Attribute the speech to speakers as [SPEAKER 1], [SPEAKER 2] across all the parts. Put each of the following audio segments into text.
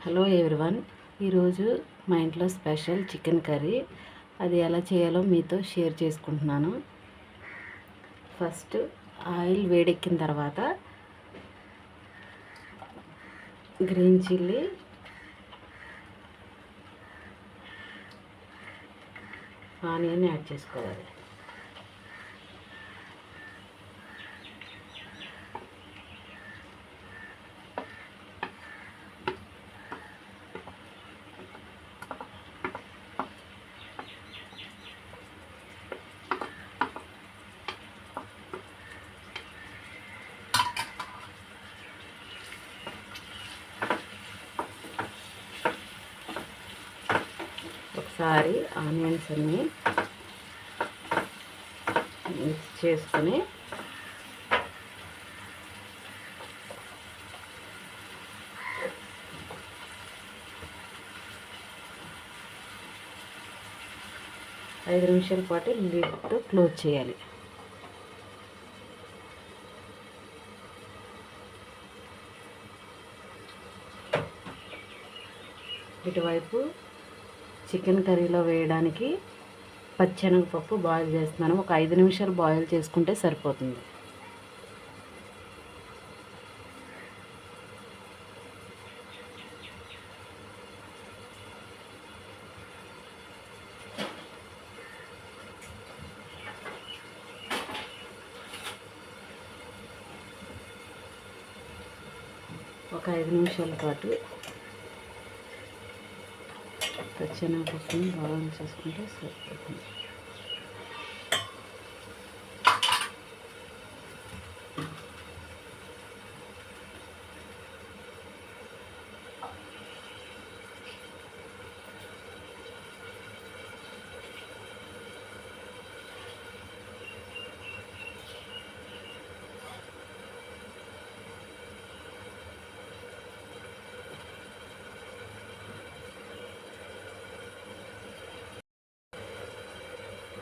[SPEAKER 1] Hello everyone, ఈరోజు మా ఇంట్లో స్పెషల్ చికెన్ కర్రీ. అది ఎలా చేయాలో మీతో షేర్ చేసుకుంటున్నాను. ఫస్ట్ ఆయిల్ వేడెక్కిన తర్వాత గ్రీన్ చిల్లీ, ఆనియన్ యాడ్ చేసుకోవాలి. ఒకసారి ఆనియన్స్ అన్నీ మిక్స్ చేసుకొని ఐదు నిమిషాల పాటు లిడ్తో క్లోజ్ చేయాలి. ఇటువైపు చికెన్ కర్రీలో వేయడానికి పచ్చెనగపప్పు బాయిల్ చేస్తున్నాను. ఒక 5 నిమిషాలు బాయిల్ చేసుకుంటే సరిపోతుంది. ఒక 5 నిమిషాల పాటు పచ్చెనగపప్పుని బాయిల్ చేసుకుంటే సరిపోతుంది.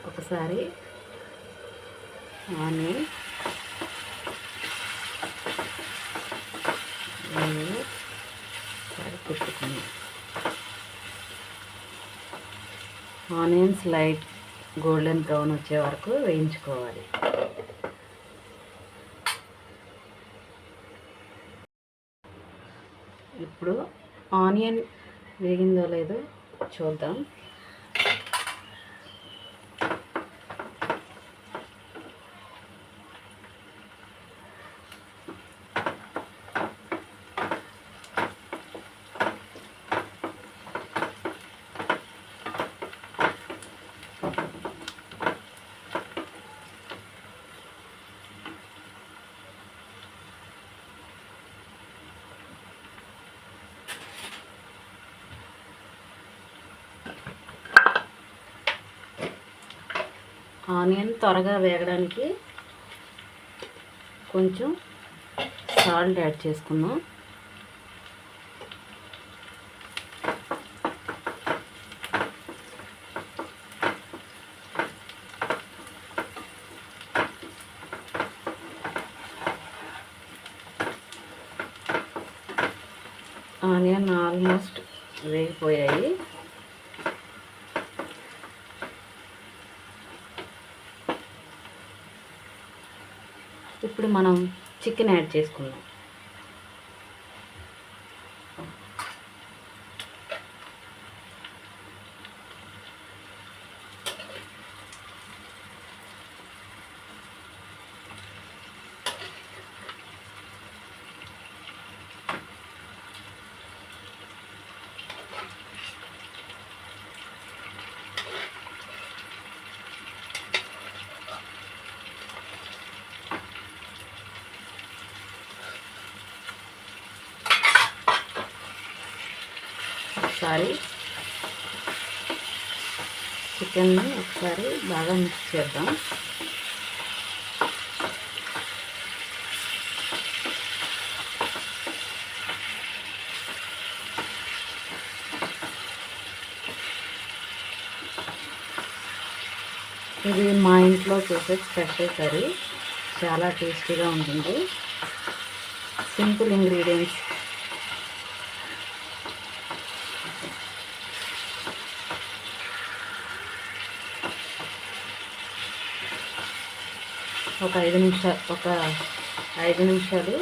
[SPEAKER 1] ఒకసారి ఆనియన్ పెట్టుకుని ఆనియన్స్ లైట్ గోల్డెన్ బ్రౌన్ వచ్చే వరకు వేయించుకోవాలి. ఇప్పుడు ఆనియన్ వేగిందో లేదో చూద్దాం. ఆనియన్ త్వరగా వేగడానికి కొంచెం సాల్ట్ యాడ్ చేసుకుందాం. ఆనియన్ ఆల్మోస్ట్ వేగిపోయాయి. ఇప్పుడు మనం చికెన్ యాడ్ చేసుకుందాం. ఒకసారి చికెన్ని బాగా మిక్స్ చేద్దాం. ఇది మా ఇంట్లో చేసే స్పెషల్ కర్రీ. చాలా టేస్టీగా ఉంటుంది. సింపుల్ ఇంగ్రీడియంట్స్ ఒక 5 నిమిషాలు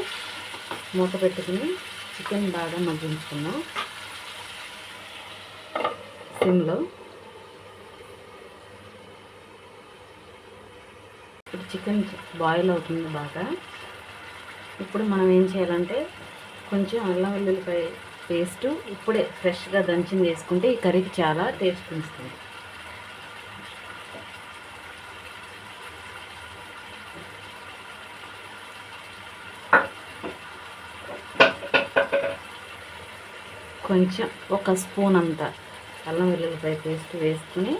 [SPEAKER 1] మూత పెట్టుకుని చికెన్ బాగా మగ్గించుకున్నాం సిమ్లో. ఇప్పుడు చికెన్ బాయిల్ అవుతుంది బాగా. ఇప్పుడు మనం ఏం చేయాలంటే కొంచెం అల్లం వెల్లుల్లిపాయ పేస్టు ఇప్పుడే ఫ్రెష్గా దంచింది వేసుకుంటే ఈ కర్రీకి చాలా టేస్ట్ వస్తుంది. కొంచెం ఒక స్పూన్ అంత అల్లం వెల్లుల్లిపాయ పేస్ట్ వేసుకుని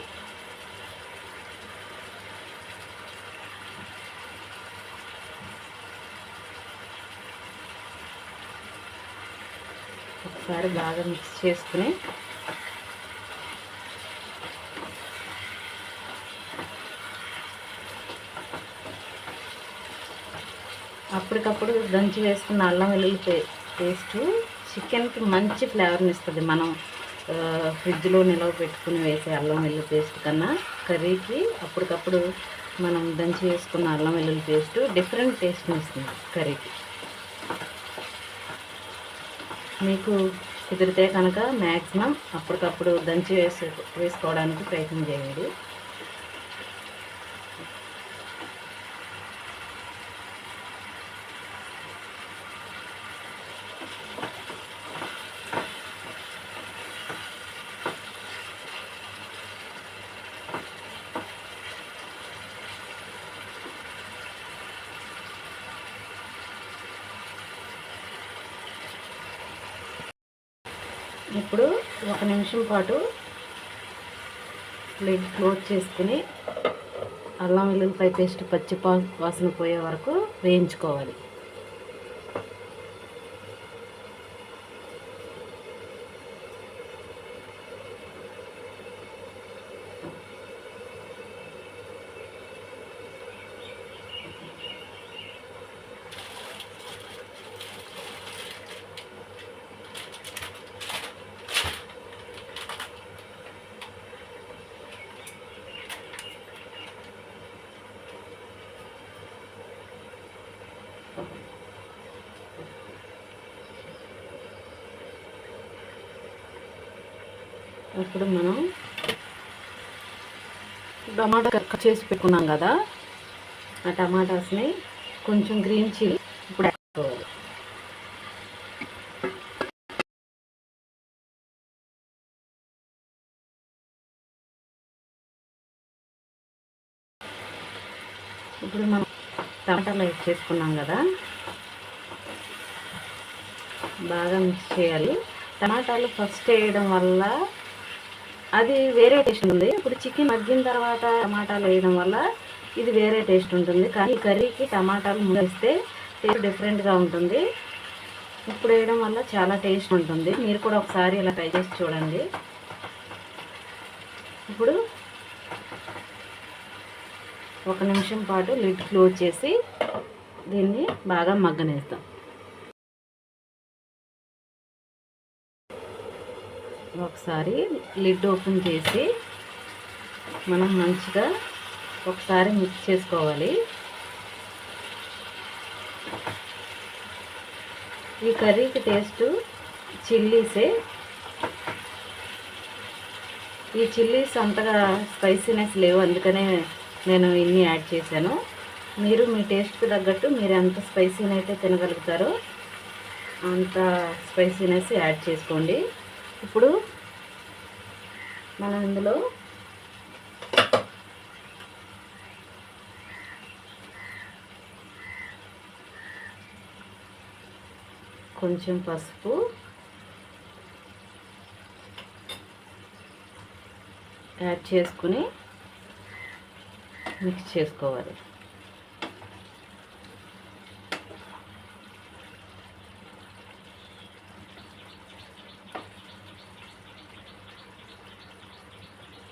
[SPEAKER 1] ఒకసారి బాగా మిక్స్ చేసుకుని అప్పటికప్పుడు దంచి వేసుకున్న అల్లం వెల్లుల్లి పేస్టు చికెన్కి మంచి ఫ్లేవర్ని ఇస్తుంది. మనం ఫ్రిడ్జ్లో నిలవ పెట్టుకుని వేసే అల్లం వెల్లుల్లి పేస్ట్ కన్నా కర్రీకి అప్పటికప్పుడు మనం దంచి వేసుకున్న అల్లం వెల్లుల్లి పేస్టు డిఫరెంట్ టేస్ట్ని ఇస్తుంది కర్రీకి. మీకు కుదిరితే కనుక మ్యాక్సిమం అప్పటికప్పుడు దంచి వేసుకోవడానికి ప్రయత్నం చేయండి. ఇప్పుడు 1 నిమిషం పాటు లిడ్ క్లోజ్ చేసుకుని అల్లం వెల్లుల్లిపాయ పేస్ట్ పచ్చి వాసన పోయే వరకు వేయించుకోవాలి. ఇప్పుడు మనం టమాటా కట్ చేసి పెట్టుకున్నాం కదా, ఆ టమాటాస్ని కొంచెం గ్రీన్ చిల్లీ ఇప్పుడు యాడ్ చేసుకోవాలి. ఇప్పుడు మనం టమాటాలు యాడ్ చేసుకున్నాం కదా, బాగా మిక్స్ చేయాలి. టమాటాలు ఫస్ట్ వేయడం వల్ల అది వేరే టేస్ట్ ఉంటుంది. ఇప్పుడు చికెన్ మగ్గిన తర్వాత టమాటాలు వేయడం వల్ల ఇది వేరే టేస్ట్ ఉంటుంది. కానీ ఈ కర్రీకి టమాటాలు వేస్తే టేస్ట్ డిఫరెంట్గా ఉంటుంది. ఇప్పుడు వేయడం వల్ల చాలా టేస్ట్ ఉంటుంది. మీరు కూడా ఒకసారి ఇలా ట్రై చేసి చూడండి. ఇప్పుడు 1 నిమిషం పాటు లిడ్ క్లోజ్ చేసి దీన్ని బాగా మగ్గనిస్తాం. ఒకసారి లిడ్ ఓపెన్ చేసి మనం మంచిగా ఒకసారి మిక్స్ చేసుకోవాలి. ఈ కర్రీకి టేస్ట్ చిల్లీసే. ఈ చిల్లీస్ అంతగా స్పైసీనెస్ లేవు, అందుకనే నేను ఇన్ని యాడ్ చేశాను. మీరు మీ టేస్ట్కి తగ్గట్టు మీరు ఎంత స్పైసీని అయితే తినగలుగుతారో అంత స్పైసీనెస్ యాడ్ చేసుకోండి. ఇప్పుడు మనం ఇందులో కొంచెం పసుపు, యాడ్ చేసుకుని మిక్స్ చేసుకోవాలి.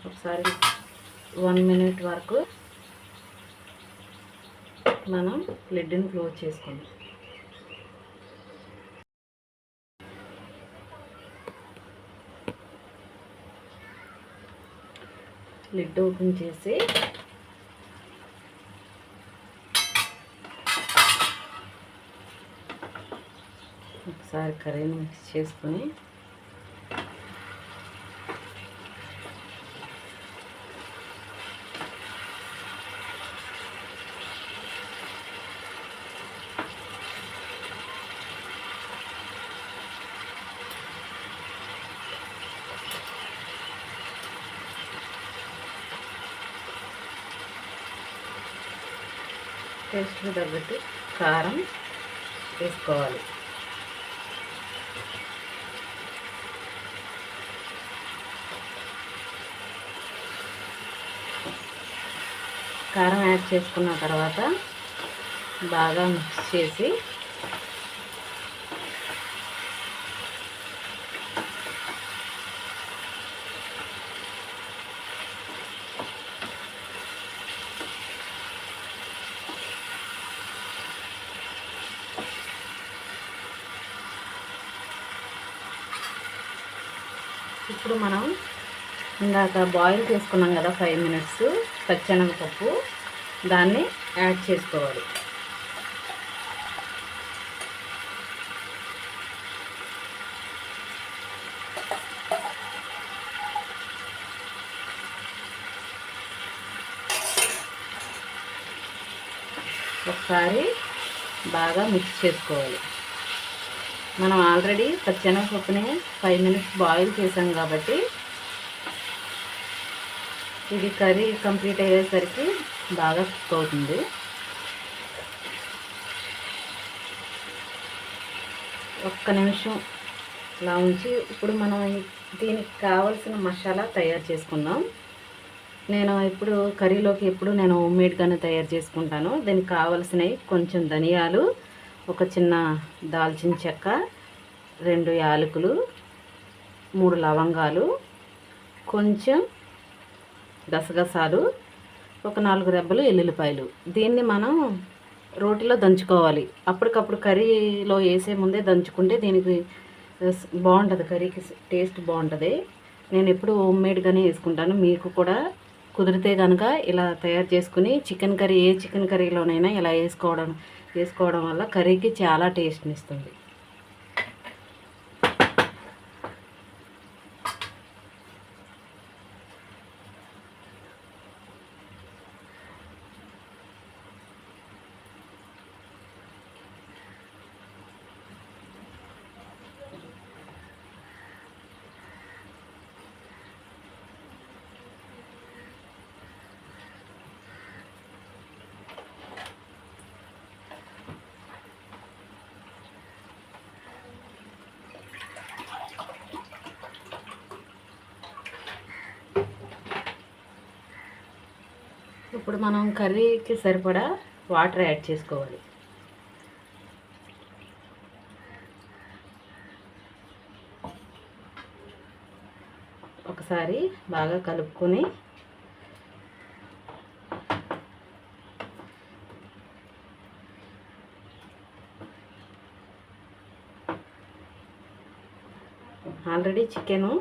[SPEAKER 1] ఒకసారి 1 మినిట్ వరకు మనం లిడ్ని క్లోజ్ చేసుకుందాం. లిడ్ ఓపెన్ చేసి ఒకసారి కర్రీని మిక్స్ చేసుకుని టేస్ట్కి తగ్గట్టు కారం వేసుకోవాలి. కారం యాడ్ చేసుకున్న తర్వాత బాగా మిక్స్ చేసి ఇప్పుడు మనం ఇందాక బాయిల్ చేసుకున్నాం కదా 5 మినిట్స్ పచ్చెనగపప్పు, దాన్ని యాడ్ చేసుకోవాలి. ఒకసారి బాగా మిక్స్ చేసుకోవాలి. మనం ఆల్రెడీ పచ్చెనగపప్పుని 5 మినిట్స్ బాయిల్ చేసాం కాబట్టి ఇది కర్రీ కంప్లీట్ అయ్యేసరికి బాగా కుక్ అవుతుంది. ఒక్క నిమిషం ఇలా ఉంచి ఇప్పుడు మనం దీనికి కావలసిన మసాలా తయారు చేసుకుందాం. నేను ఇప్పుడు కర్రీలోకి నేను హోమ్మేడ్గానే తయారు చేసుకుంటాను. దీనికి కావలసినవి కొంచెం ధనియాలు, ఒక చిన్న దాల్చిన చెక్క, 2 యాలకులు, 3 లవంగాలు, కొంచెం గసగసాలు, ఒక 4 రెబ్బలు ఎల్లుల్లిపాయలు. దీన్ని మనం రోటిలో దంచుకోవాలి. అప్పటికప్పుడు కర్రీలో వేసే ముందే దంచుకుంటే దీనికి బాగుంటుంది, కర్రీకి టేస్ట్ బాగుంటుంది. నేను ఎప్పుడు హోమ్మేడ్గానే వేసుకుంటాను. మీకు కూడా కుదిరితే కనుక ఇలా తయారు చేసుకుని చికెన్ కర్రీ ఏ చికెన్ కర్రీలోనైనా ఇలా వేసుకోవడం వల్ల కర్రీకి చాలా టేస్ట్ని ఇస్తుంది. ఇప్పుడు మనం కర్రీకి సరిపడా వాటర్ యాడ్ చేసుకోవాలి. ఒకసారి బాగా కలుపుకొని ఆల్రెడీ చికెను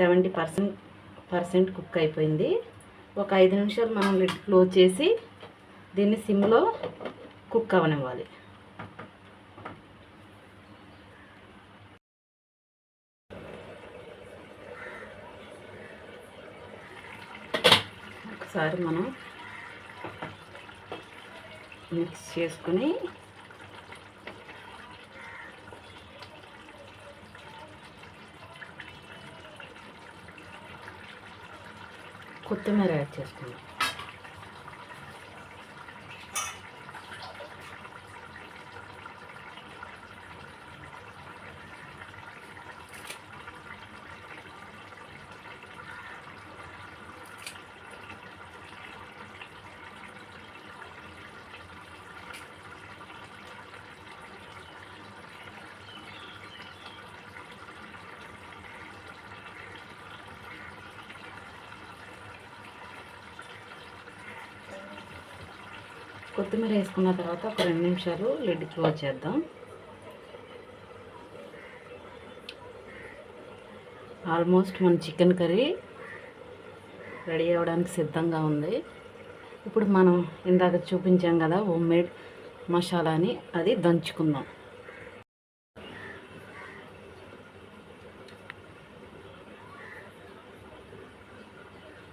[SPEAKER 1] 70% కుక్ అయిపోయింది. ఒక 5 నిమిషాలు మనం లిడ్ క్లోజ్ చేసి దీన్ని సిమ్లో కుక్ అవనివ్వాలి. ఒకసారి మనం మిక్స్ చేసుకుని కొత్తిమీర యాడ్ చేసుకుందాం. కొత్తిమీర వేసుకున్న తర్వాత ఒక 2 నిమిషాలు లిడ్ క్లోజ్ చేద్దాం. ఆల్మోస్ట్ మన చికెన్ కర్రీ రెడీ అవ్వడానికి సిద్ధంగా ఉంది. ఇప్పుడు మనం ఇందాక చూపించాం కదా హోమ్మేడ్ మసాలాని, అది దంచుకుందాం.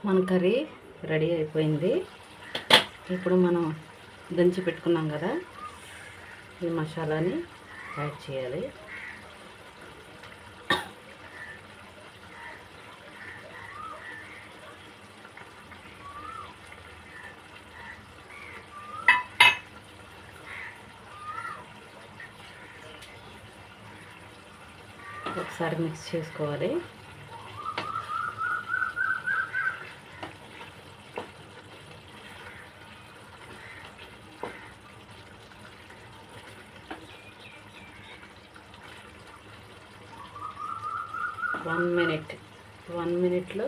[SPEAKER 1] మన కర్రీ రెడీ అయిపోయింది. ఇప్పుడు మనం దంచి పెట్టుకున్నాం కదా, ఈ మసాలాని యాడ్ చేయాలి. ఒకసారి మిక్స్ చేసుకోవాలి. వన్ మినిట్లో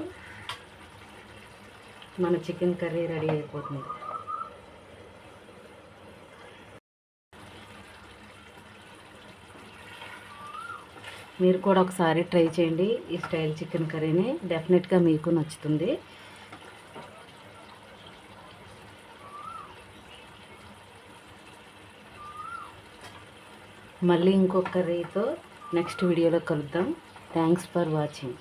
[SPEAKER 1] మన చికెన్ కర్రీ రెడీ అయిపోతుంది. మీరు కూడా ఒకసారి ట్రై చేయండి ఈ స్టైల్ చికెన్ కర్రీని, డెఫినెట్గా మీకు నచ్చుతుంది. మళ్ళీ ఇంకొక కర్రీతో నెక్స్ట్ వీడియోలో కలుద్దాం. Thanks for watching.